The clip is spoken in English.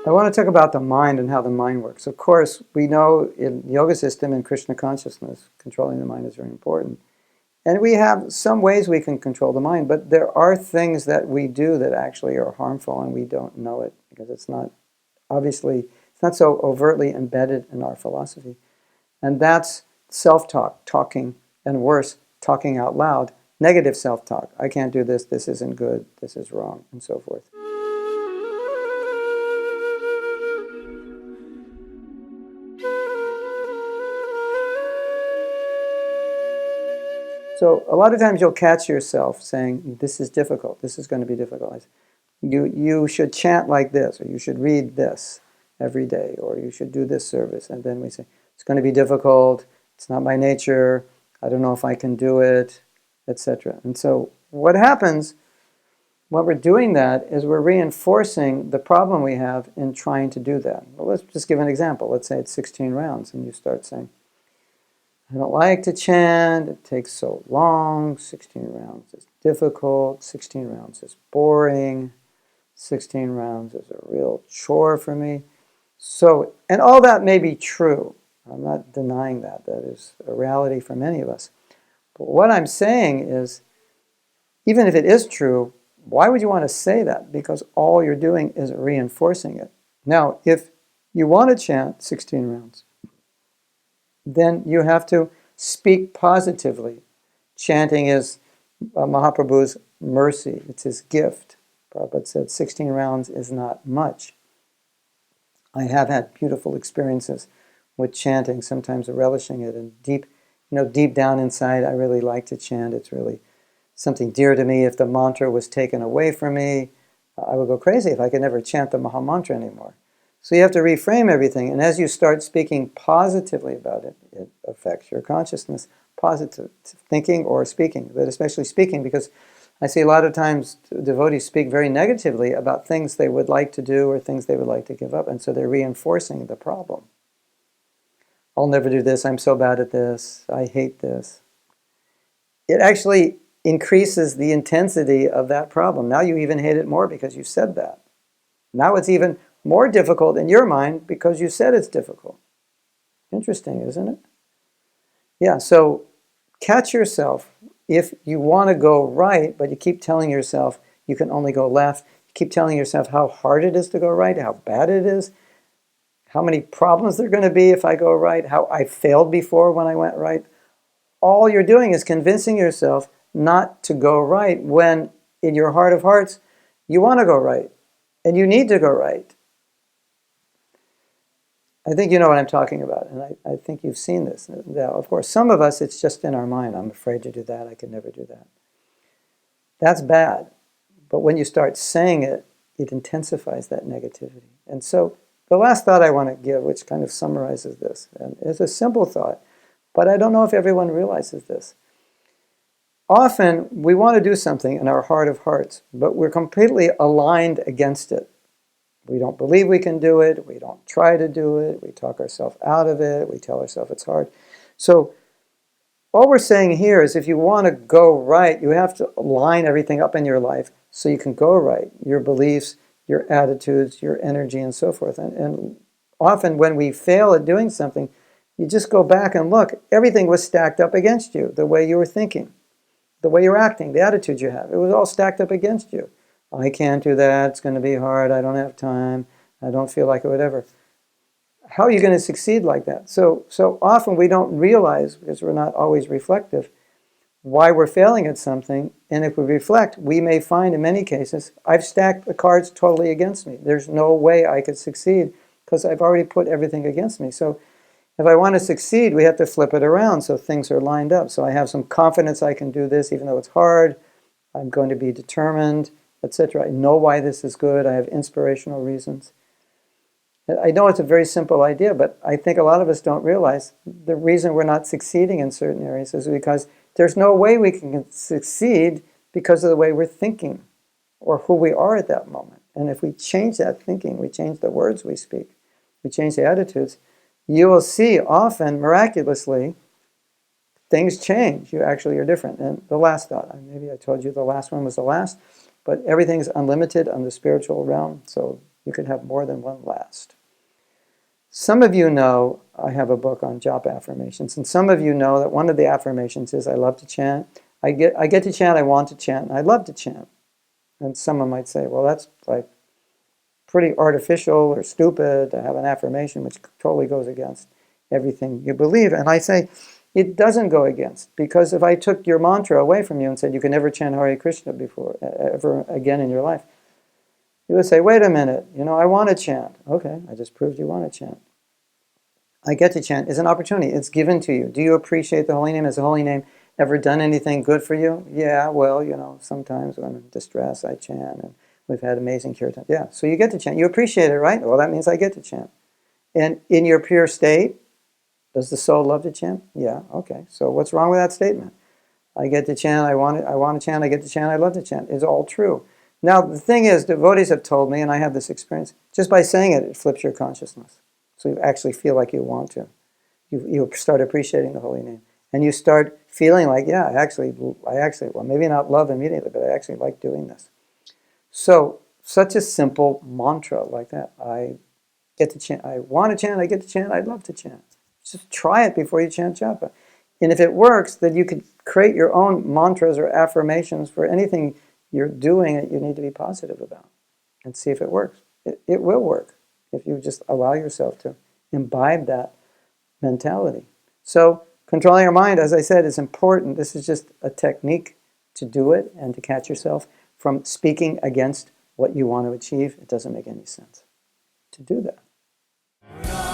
I want to talk about the mind and how the mind works. Of course, we know in yoga system and Krishna consciousness, controlling the mind is very important. And we have some ways we can control the mind, but there are things that we do that actually are harmful and we don't know it because it's not it's not so overtly embedded in our philosophy. And that's self-talk, talking, and worse, talking out loud, negative self-talk. I can't do this, this isn't good, this is wrong, and so forth. So a lot of times you'll catch yourself saying, this is difficult, this is going to be difficult. You should chant like this, or you should read this every day, or you should do this service. And then we say, it's going to be difficult, it's not my nature, I don't know if I can do it, etc. And so what happens when we're doing that is we're reinforcing the problem we have in trying to do that. Well, let's just give an example. Let's say it's 16 rounds, and you start saying, I don't like to chant, it takes so long, 16 rounds is difficult, 16 rounds is boring, 16 rounds is a real chore for me. So, and all that may be true. I'm not denying that. That is a reality for many of us. But what I'm saying is, even if it is true, why would you want to say that? Because all you're doing is reinforcing it. Now, if you want to chant 16 rounds, then you have to speak positively. Chanting is Mahaprabhu's mercy. It's his gift. Prabhupada said 16 rounds is not much. I have had beautiful experiences with chanting, sometimes relishing it, and deep down inside, I really like to chant. It's really something dear to me. If the mantra was taken away from me, I would go crazy if I could never chant the Maha Mantra anymore. So you have to reframe everything, and as you start speaking positively about it, it affects your consciousness, positive thinking or speaking, but especially speaking, because I see a lot of times devotees speak very negatively about things they would like to do or things they would like to give up, and so they're reinforcing the problem. I'll never do this, I'm so bad at this, I hate this. It actually increases the intensity of that problem. Now you even hate it more because you said that. Now it's even more difficult in your mind because you said it's difficult. Interesting, isn't it? Yeah, so catch yourself. If you want to go right, but you keep telling yourself you can only go left, you keep telling yourself how hard it is to go right, how bad it is, how many problems there are going to be if I go right, how I failed before when I went right. All you're doing is convincing yourself not to go right when in your heart of hearts you want to go right and you need to go right. I think you know what I'm talking about, and I think you've seen this. Now, of course, some of us, it's just in our mind. I'm afraid to do that. I could never do that. That's bad. But when you start saying it, it intensifies that negativity. And so the last thought I want to give, which kind of summarizes this, and it's a simple thought, but I don't know if everyone realizes this. Often, we want to do something in our heart of hearts, but we're completely aligned against it. We don't believe we can do it. We don't try to do it. We talk ourselves out of it. We tell ourselves it's hard. So all we're saying here is if you want to go right, you have to line everything up in your life so you can go right. Your beliefs, your attitudes, your energy, and so forth. And often when we fail at doing something, you just go back and look. Everything was stacked up against you, the way you were thinking, the way you're acting, the attitude you have. It was all stacked up against you. I can't do that, it's going to be hard, I don't have time, I don't feel like it, whatever. How are you going to succeed like that? So often we don't realize, because we're not always reflective, why we're failing at something. And if we reflect, we may find in many cases, I've stacked the cards totally against me. There's no way I could succeed because I've already put everything against me. So if I want to succeed, we have to flip it around so things are lined up. So I have some confidence I can do this even though it's hard. I'm going to be determined, etc. I know why this is good. I have inspirational reasons. I know it's a very simple idea, but I think a lot of us don't realize the reason we're not succeeding in certain areas is because there's no way we can succeed because of the way we're thinking or who we are at that moment. And if we change that thinking, we change the words we speak, we change the attitudes, you will see often, miraculously, things change. You actually are different. And the last thought, maybe I told you the last one was the last, but everything's unlimited on the spiritual realm. So You can have more than one last. Some of you know I have a book on japa affirmations, and some of you know that one of the affirmations is I love to chant. I get to chant, I want to chant, and I love to chant. And someone might say, well, that's like pretty artificial or stupid to have an affirmation which totally goes against everything you believe. And I say, it doesn't go against, because if I took your mantra away from you and said you can never chant Hare Krishna before, ever again in your life, you would say, wait a minute, I want to chant. Okay, I just proved you want to chant. I get to chant is an opportunity. It's given to you. Do you appreciate the holy name? Has the holy name ever done anything good for you? Yeah, well, sometimes when I'm in distress, I chant, and we've had amazing kirtan. Yeah, so you get to chant. You appreciate it, right? Well, that means I get to chant. And in your pure state, does the soul love to chant? Yeah, okay. So what's wrong with that statement? I get to chant, I want to chant, I get to chant, I love to chant. It's all true. Now, the thing is, devotees have told me, and I have this experience, just by saying it, it flips your consciousness. So you actually feel like you want to. You start appreciating the holy name. And you start feeling like, yeah, I actually, well, maybe not love immediately, but I actually like doing this. So, such a simple mantra like that. I get to chant, I want to chant, I get to chant, I love to chant. Just try it before you chant japa. And if it works, then you can create your own mantras or affirmations for anything you're doing that you need to be positive about, and see if it works. It will work if you just allow yourself to imbibe that mentality. So controlling your mind, as I said, is important. This is just a technique to do it and to catch yourself from speaking against what you want to achieve. It doesn't make any sense to do that.